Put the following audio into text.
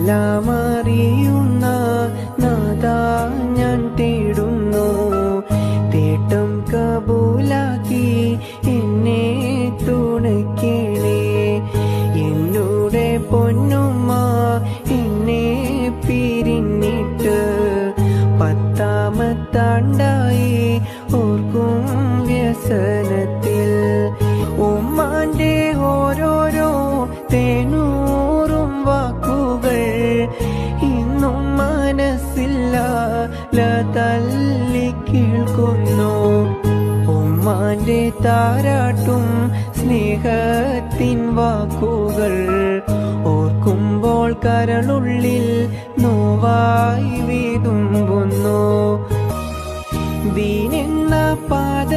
എല്ലാം അറിയുന്ന നാഥാ ഞാൻ തേടുന്നു. തേട്ടം കബൂലാക്കി എന്നെ തുണയ്ക്കണേ. എന്നുടെ പൊന്നുമ്മ എന്നെ പിരിഞ്ഞിട്ട് 10-ാമത്താണ്ടായി. ഓർക്കും വ്യസനത്തിൽ ഉമ്മാന്റെ ഓരോരോ തേനൂറും വാക്കുകൾ ഇന്നും മനസ്സില്ല തല്ലി കേൾക്കുന്നു. ഉമ്മാന്റെ താരാട്ടും സ്നേഹത്തിൻ വാക്കുകൾ ഓർക്കുമ്പോൾ കരളുള്ളിൽ നോവായി വീതുമ്പുന്നു. ദീനെന്ന പാത